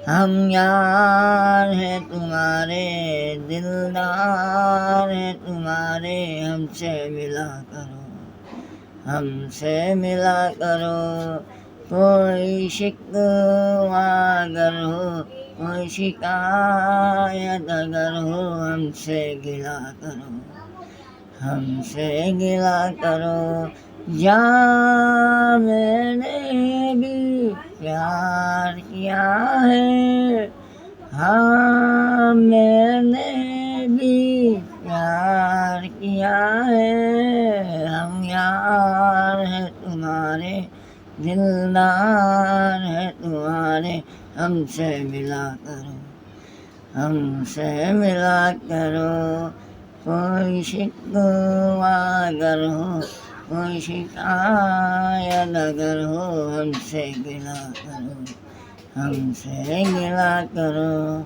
ہم یار ہیں تمہارے، دلدار ہیں تمہارے، ہم سے ملا کرو، ہم سے ملا کرو۔ کوئی شکوہ اگر ہو، کوئی شکایت اگر ہو، ہم سے گلا کرو، ہم سے گلا کرو۔ جاں میں نے بھی پیار کیا ہے، ہاں میں نے بھی پیار کیا ہے۔ ہم یار ہیں تمہارے، دلدار ہیں تمہارے، ہم سے ملا کرو، ہم سے ملا کرو۔ کوئی شکوہ اگر ہو، کوئی شکایت اگر ہو، ہم سے گلا کرو، ہم سے گلا کرو۔